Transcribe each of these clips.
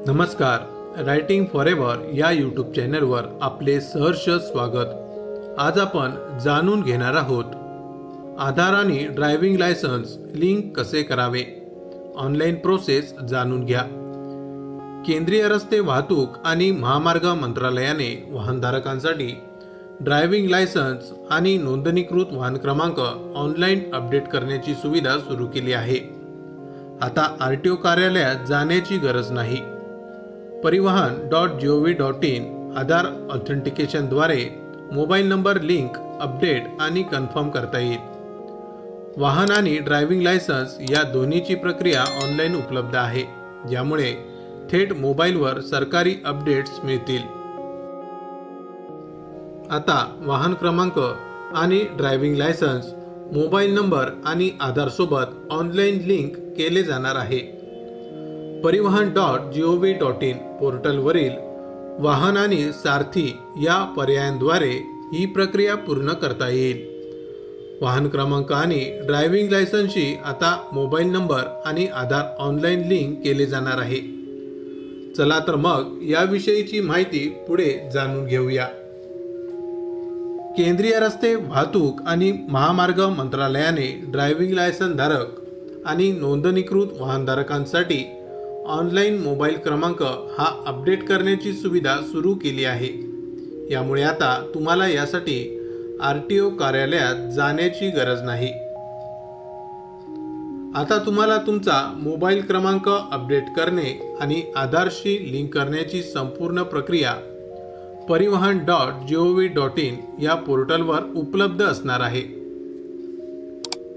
नमस्कार. Writing forever या YouTube चॅनलवर आपले सहर्ष स्वागत. आज आपण जाणून घेणार आहोत आधार आणि ड्रायव्हिंग लायसन्स लिंक कसे करावे. ऑनलाईन प्रोसेस जाणून घ्या. केंद्रीय रस्ते वाहतूक आणि महामार्ग मंत्रालयाने वाहनधारकांसाठी ड्रायव्हिंग लायसन्स आणि नोंदणीकृत वाहन क्रमांक ऑनलाईन अपडेट करण्याची सुविधा सुरू केली आहे. आता RTO कार्यालयात जाण्याची गरज नाही. परिवहन.gov.in आधार ऑथेंटिकेशनद्वारे मोबाईल नंबर लिंक, अपडेट आणि कन्फर्म करता येईल. वाहन आणि ड्रायव्हिंग लायसन्स या दोन्हीची प्रक्रिया ऑनलाईन उपलब्ध आहे, ज्यामुळे थेट मोबाईलवर सरकारी अपडेट्स मिळतील. आता वाहन क्रमांक आणि ड्रायव्हिंग लायसन्स मोबाईल नंबर आणि आधार सोबत ऑनलाईन लिंक केले जाणार आहे. परिवहन.gov.in पोर्टलवरील वाहन आणि सारथी या पर्यायांद्वारे ही प्रक्रिया पूर्ण करता येईल. वाहन क्रमांक आणि ड्रायव्हिंग लायसन्सशी आता मोबाईल नंबर आणि आधार ऑनलाईन लिंक केले जाणार आहे. चला तर मग याविषयीची माहिती पुढे जाणून घेऊया. केंद्रीय रस्ते वाहतूक आणि महामार्ग मंत्रालयाने ड्रायव्हिंग लायसन्स धारक आणि नोंदणीकृत वाहनधारकांसाठी ऑनलाईन मोबाईल क्रमांक हा अपडेट करण्याची सुविधा सुरू केली आहे. यामुळे आता तुम्हाला यासाठी RTO कार्यालयात जाण्याची गरज नाही. आता तुम्हाला तुमचा मोबाईल क्रमांक अपडेट करणे आणि आधारशी लिंक करण्याची संपूर्ण प्रक्रिया परिवहन.gov.in या पोर्टलवर उपलब्ध असणार आहे.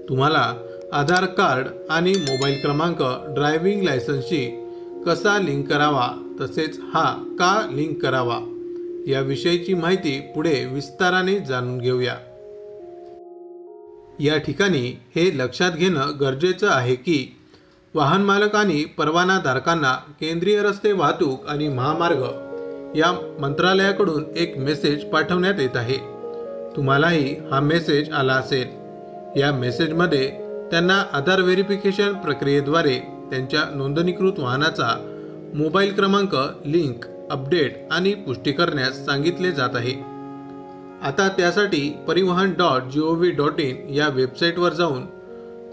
तुम्हाला आधार कार्ड आणि मोबाईल क्रमांक ड्रायव्हिंग लायसन्सशी कसा लिंक करावा, तसेच हा का लिंक करावा याविषयीची माहिती पुढे विस्ताराने जाणून घेऊया. या ठिकाणी हे लक्षात घेणं गरजेचं आहे की वाहन मालक आणि परवानाधारकांना केंद्रीय रस्ते वाहतूक आणि महामार्ग या मंत्रालयाकडून एक मेसेज पाठवण्यात येत आहे. तुम्हालाही हा मेसेज आला असेल. या मेसेजमध्ये त्यांना आधार व्हेरिफिकेशन प्रक्रियेद्वारे त्यांच्या नोंदणीकृत वाहनाचा मोबाईल क्रमांक लिंक, अपडेट आणि पुष्टी करण्यास सांगितले जात आहे. आता त्यासाठी परिवहन.gov.in या वेबसाईटवर जाऊन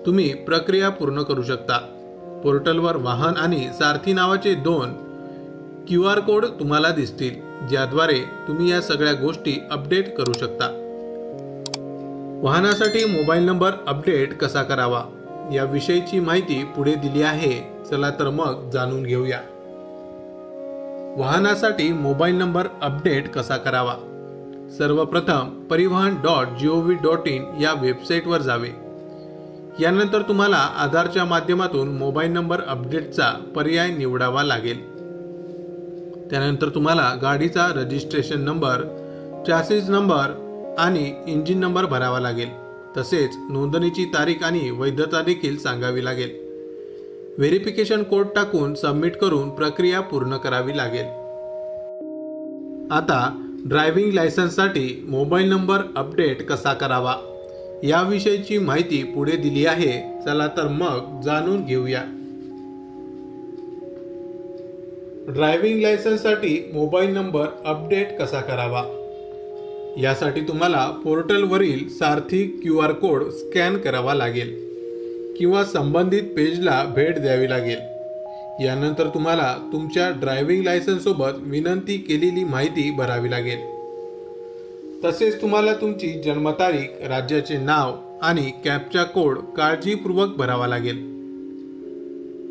तुम्ही प्रक्रिया पूर्ण करू शकता. पोर्टलवर वाहन आणि सारथी नावाचे 2 QR कोड तुम्हाला दिसतील, ज्याद्वारे तुम्ही या सगळ्या गोष्टी अपडेट करू शकता. वाहनासाठी मोबाईल नंबर अपडेट कसा करावा याविषयीची माहिती पुढे दिली आहे. चला तर मग जाणून घेऊया. वाहनासाठी मोबाईल नंबर अपडेट कसा करावा. सर्वप्रथम परिवहन.gov.in या वेबसाईटवर जावे. यानंतर तुम्हाला आधारच्या माध्यमातून मोबाईल नंबर अपडेटचा पर्याय निवडावा लागेल. त्यानंतर तुम्हाला गाडीचा रजिस्ट्रेशन नंबर, चॅसिस नंबर आणि इंजिन नंबर भरावा लागेल. तसेच नोंदणीची तारीख आणि वैधता देखील सांगावी लागेल. व्हेरिफिकेशन कोड टाकून सबमिट करून प्रक्रिया पूर्ण करावी लागेल. आता ड्रायव्हिंग लायसन्ससाठी मोबाईल नंबर अपडेट कसा करावा याविषयीची माहिती पुढे दिली आहे. चला तर मग जाणून घेऊया. ड्रायव्हिंग लायसन्ससाठी मोबाईल नंबर अपडेट कसा करावा. यासाठी तुम्हाला पोर्टलवरील सारथी QR कोड स्कॅन करावा लागेल किंवा संबंधित पेजला भेट द्यावी लागेल. यानंतर तुम्हाला तुमच्या ड्रायव्हिंग लायसन्ससोबत विनंती केलेली माहिती भरावी लागेल. तसेच तुम्हाला तुमची जन्मतारीख, राज्याचे नाव आणि कॅप्चा कोड काळजीपूर्वक भरावा लागेल.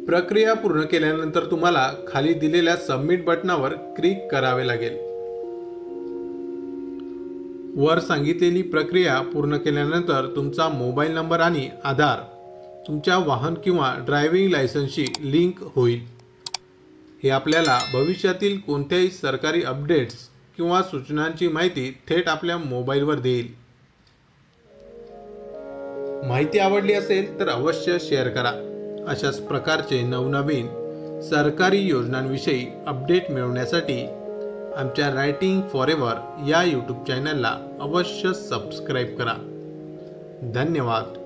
प्रक्रिया पूर्ण केल्यानंतर तुम्हाला खाली दिलेल्या सबमिट बटनावर क्लिक करावे लागेल. वर सांगितलेली प्रक्रिया पूर्ण केल्यानंतर तुमचा मोबाईल नंबर आणि आधार तुमच्या वाहन किंवा ड्रायव्हिंग लायसन्सशी लिंक होईल. हे आपल्याला भविष्यातील कोणत्याही सरकारी अपडेट्स किंवा सूचनांची माहिती थेट आपल्या मोबाईलवर देईल. माहिती आवडली असेल तर अवश्य शेअर करा. अशाच प्रकारचे नवनवीन सरकारी योजनांविषयी अपडेट मिळवण्यासाठी आमच्या रायटिंग फॉरएव्हर या यूट्यूब चॅनलला अवश्य सबस्क्राईब करा. धन्यवाद.